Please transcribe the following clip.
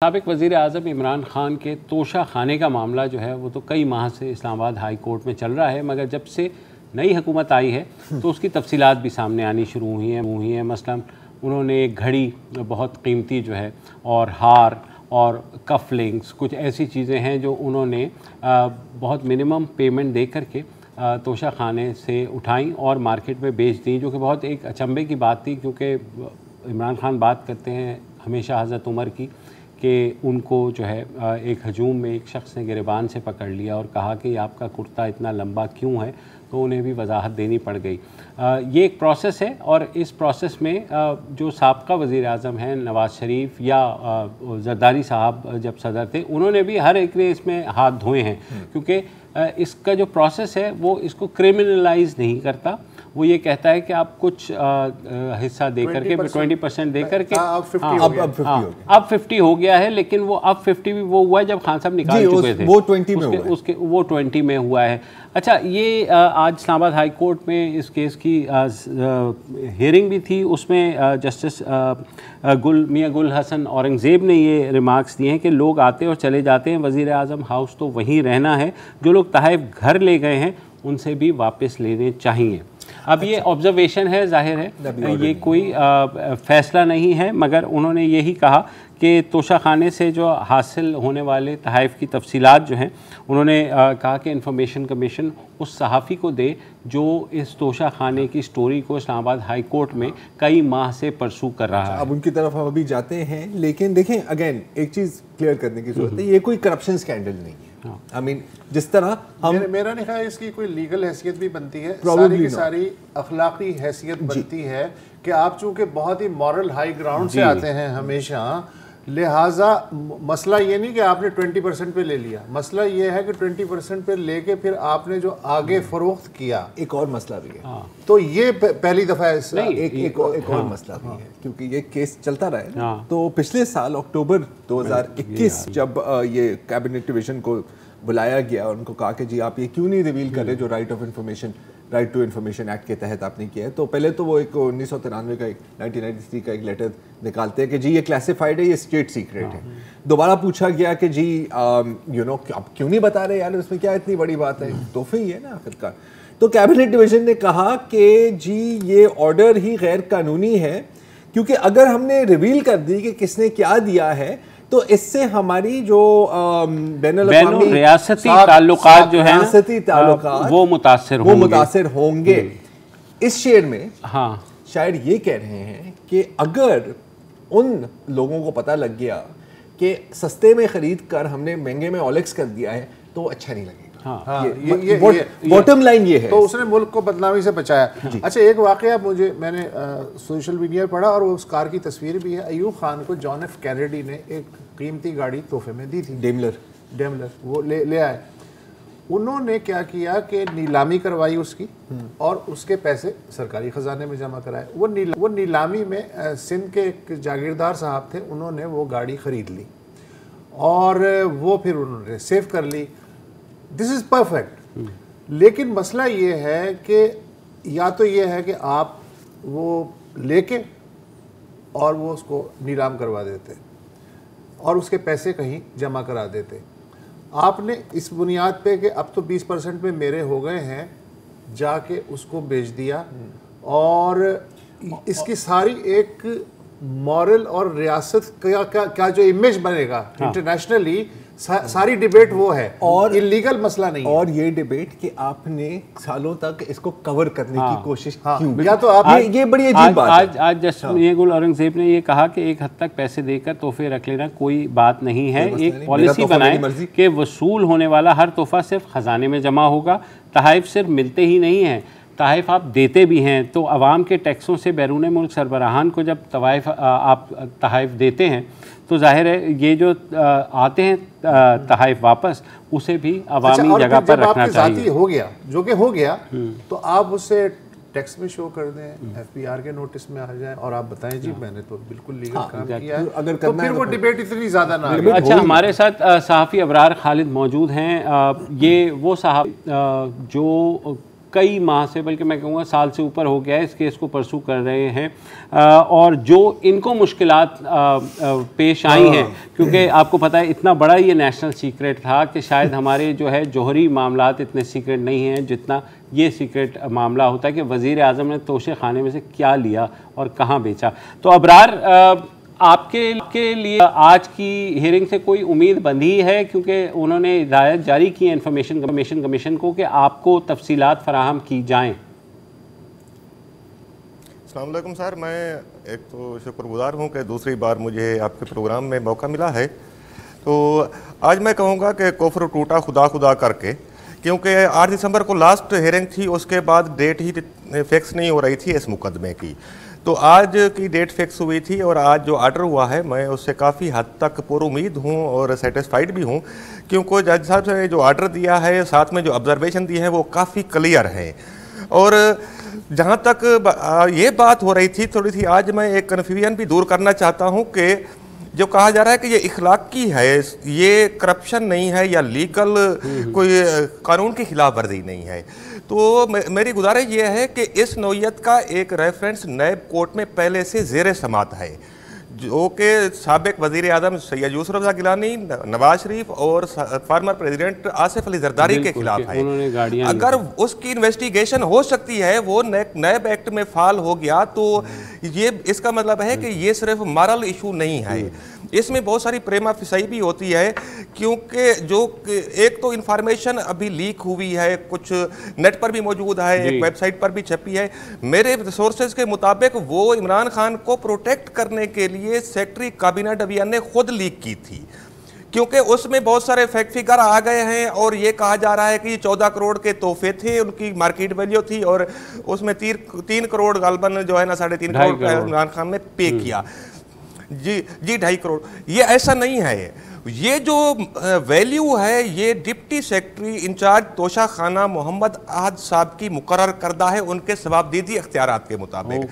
साबिक वज़ीर आज़म इमरान ख़ान के तोशा खाने का मामला जो है वो तो कई माह से इस्लामाबाद हाई कोर्ट में चल रहा है, मगर जब से नई हुकूमत आई है तो उसकी तफसीलात भी सामने आनी शुरू हुई हैं। मसलन उन्होंने एक घड़ी बहुत कीमती जो है और हार और कफ लिंक्स, कुछ ऐसी चीज़ें हैं जो उन्होंने बहुत मिनिमम पेमेंट दे करके तोशा खाने से उठाई और मार्केट में बेच दी, जो कि बहुत एक अचंभे की बात थी, क्योंकि इमरान ख़ान बात करते हैं हमेशा हज़रत उमर की कि उनको जो है एक हजूम में एक शख्स ने गिरबान से पकड़ लिया और कहा कि आपका कुर्ता इतना लंबा क्यों है, तो उन्हें भी वजाहत देनी पड़ गई। ये एक प्रोसेस है और इस प्रोसेस में जो साबका वज़ीर आज़म हैं नवाज़ शरीफ या ज़रदारी साहब जब सदर थे, उन्होंने भी हर एक ने इसमें हाथ धोए हैं, क्योंकि इसका जो प्रोसेस है वो इसको क्रिमिनलाइज नहीं करता। वो ये कहता है कि आप कुछ हिस्सा दे करके 20% दे करके अब 50 हो गया है, लेकिन वो अब 50 भी वो हुआ है जब खान साहब निकाल चुके थे, वो 20 में हुआ है। उसके वो 20 में हुआ है। अच्छा, ये आज इस्लामाबाद हाई कोर्ट में इस केस की हियरिंग भी थी। उसमें जस्टिस मियां गुल हसन औरंगज़ेब ने ये रिमार्क्स दिए हैं कि लोग आते और चले जाते हैं, वज़ीर आज़म हाउस तो वहीं रहना है, जो लोग तहफ़ घर ले गए हैं उनसे भी वापस लेने चाहिए। अब ये ऑब्जर्वेशन है, जाहिर है ये कोई फ़ैसला नहीं है, मगर उन्होंने यही कहा कि तोशा खाने से जो हासिल होने वाले तहफ़ की तफसीलात जो हैं, उन्होंने कहा कि इंफॉर्मेशन कमीशन उस सहाफ़ी को दे जो इस तोशा खाने की स्टोरी को इस्लामाबाद हाई कोर्ट में कई माह से परसू कर रहा है। अब उनकी तरफ हम अभी जाते हैं, लेकिन देखें अगेन एक चीज़ क्लियर करने की ज़रूरत है, ये कोई करप्शन स्कैंडल नहीं है। I mean, जिस तरह हम मेरा नहीं ख्याल इसकी कोई लीगल हैसियत भी बनती है, सारी की सारी अखलाकी हैसियत बनती है कि आप चूंकि बहुत ही मॉरल हाई ग्राउंड से आते हैं हमेशा, लिहाजा मसला ये नहीं कि आपने 20% पे ले लिया, मसला ये है कि 20% पे लेके फिर आपने जो आगे फरोख्त किया, एक और मसला भी है। तो ये पहली दफ़ा एक और मसला भी है, क्योंकि ये केस चलता रहा है। तो पिछले साल अक्टूबर 2021 जब ये कैबिनेट डिवीजन को बुलाया गया और उनको कहा कि जी आप ये क्यों नहीं रिवील कर रहे जो राइट टू इन्फॉर्मेशन एक्ट के तहत आपने किया है, तो पहले तो वो एक 1993 का 1993 का एक लेटर निकालते हैं कि जी ये क्लासिफाइड है, ये स्टेट सीक्रेट है। दोबारा पूछा गया कि जी आप क्यों नहीं बता रहे यार, उसमें क्या इतनी बड़ी बात है, तोहफे ही है ना आखिरकार। तो कैबिनेट डिवीजन ने कहा कि जी ये ऑर्डर ही गैर कानूनी है, क्योंकि अगर हमने रिवील कर दी कि किसने क्या दिया है तो इससे हमारी जो रियासती ताल्लुकात जो है वो मुतासिर होंगे। इस शेर में शायद ये कह रहे हैं कि अगर उन लोगों को पता लग गया कि सस्ते में खरीद कर हमने महंगे में ओलेक्स कर दिया है तो अच्छा नहीं लगेगा। बॉटम लाइन ये है। तो उसने मुल्क को बदनामी से बचाया। अच्छा, एक वाकया मैंने सोशल मीडिया पर पढ़ा और उस कार की तस्वीर भी है। अयूब खान को जॉन एफ कैनेडी ने एक कीमती गाड़ी तोहफे में दी थी, डेमलर वो ले आए। उन्होंने क्या किया कि नीलामी करवाई उसकी और उसके पैसे सरकारी खजाने में जमा कराए। वो नीलामी में सिंध के एक जागीरदार साहब थे, उन्होंने वो गाड़ी खरीद ली और वो फिर उन्होंने सेव कर ली। This is perfect. लेकिन मसला ये है कि या तो ये है कि आप वो लेके और वो उसको नीलाम करवा देते और उसके पैसे कहीं जमा करा देते। आपने इस बुनियाद पे कि अब तो 20% में मेरे हो गए हैं, जाके उसको बेच दिया और इसकी सारी एक मॉरल और रियासत का जो इमेज बनेगा इंटरनेशनली, सारी डिबेट वो है और इलीगल मसला नहीं है। और ये डिबेट कि आपने सालों तक इसको कवर करने की कोशिश क्यों? या तो आप ये बड़ी अजीब बात है। आज जस्टिस मियां गुल औरंगज़ेब ने ये कहा कि एक हद तक पैसे देकर तोहफे रख लेना कोई बात नहीं है। एक पॉलिसी बनाए कि वसूल होने वाला हर तोहफा सिर्फ खजाने में जमा होगा। तहफ़ सिर्फ मिलते ही नहीं हैं, तहफ़ आप देते भी हैं। तो अवाम के टैक्सों से बैरून मुल्क सरबराहान को जब आप तहफ़ देते हैं तो जाहिर है ये जो आते हैं तहफ़ वापस, उसे भी अवामी जगह पर रखना चाहिए। हो गया जो कि हो गया, तो आप उसे टैक्स में शो कर दें, FPR के नोटिस में आ जाए और आप बताएं जी मैंने तो बिल्कुल लीगल काम किया है। अगर तो फिर वो डिबेट इतनी ज़्यादा ना हो। अच्छा, हमारे साथ सहाफ़ी अबरार खालिद मौजूद हैं। ये वो साहब जो कई माह से, बल्कि मैं कहूँगा साल से ऊपर हो गया है, इस केस को परसू कर रहे हैं। और जो इनको मुश्किलात पेश आई हैं, क्योंकि आपको पता है इतना बड़ा ये नेशनल सीक्रेट था कि शायद हमारे जो है जौहरी मामलात इतने सीक्रेट नहीं हैं जितना ये सीक्रेट मामला होता है कि वज़ीर आज़म ने तोशे खाने में से क्या लिया और कहाँ बेचा। तो अबरार, आपके लिए आज की हियरिंग से कोई उम्मीद बंधी है, क्योंकि उन्होंने हिदायत जारी की है इंफॉर्मेशन कमीशन को कि आपको तफसीलात फराहम की जाएँ। अस्सलाम वालेकुम सर, मैं एक तो शुक्रगुजार हूँ कि दूसरी बार मुझे आपके प्रोग्राम में मौका मिला है। तो आज मैं कहूँगा कि कुफ्र टूटा खुदा खुदा करके, क्योंकि 8 दिसंबर को लास्ट हियरिंग थी, उसके बाद डेट ही फिक्स नहीं हो रही थी इस मुकदमे की। तो आज की डेट फिक्स हुई थी और आज जो ऑर्डर हुआ है मैं उससे काफ़ी हद तक पुरुमीद हूँ और सेटिस्फाइड भी हूँ, क्योंकि जज साहब ने जो ऑर्डर दिया है साथ में जो ऑब्जर्वेशन दी है वो काफ़ी क्लियर है। और जहाँ तक ये बात हो रही थी थोड़ी सी, आज मैं एक कन्फ्यूजन भी दूर करना चाहता हूँ कि जो कहा जा रहा है कि ये इखलाकी है, ये करप्शन नहीं है या लीगल कोई कानून की खिलाफ वर्जी नहीं है। तो मेरी गुजारिश ये है कि इस नौयत का एक रेफरेंस नैब कोर्ट में पहले से ज़ेर समात है, जो कि साबिक वज़ीर आज़म सैयद यूसुफ रज़ा गिलानी, नवाज शरीफ और फार्मर प्रेसिडेंट आसिफ अली जरदारी के खिलाफ है। अगर उसकी इन्वेस्टिगेशन हो सकती है, वो नैब एक्ट में फाल हो गया, तो ये इसका मतलब है कि ये सिर्फ मॉरल इशू नहीं है, इसमें बहुत सारी प्रेमा फिसाई भी होती है। क्योंकि जो एक तो इंफॉर्मेशन अभी लीक हुई है, कुछ नेट पर भी मौजूद है, एक वेबसाइट पर भी छपी है, मेरे सोर्सेज के मुताबिक वो इमरान खान को प्रोटेक्ट करने के लिए सेक्रेटरी काबीना डबियान ने खुद लीक की थी, क्योंकि उसमें बहुत सारे फैक्ट फिगर आ गए हैं और ये कहा जा रहा है कि 14 करोड़ के तोहफे थे, उनकी मार्केट वैल्यू थी और उसमें 3 करोड़ गालबन जो है ना 3.5 करोड़ इमरान खान ने पे किया। जी 2.5 करोड़। ये ऐसा नहीं है, ये जो वैल्यू है ये डिप्टी सेक्रेटरी इंचार्ज तोशा खाना मोहम्मद अहद साहब की मुकर्रर करदा है उनके सवाबदीदी इख्तियारात के मुताबिक।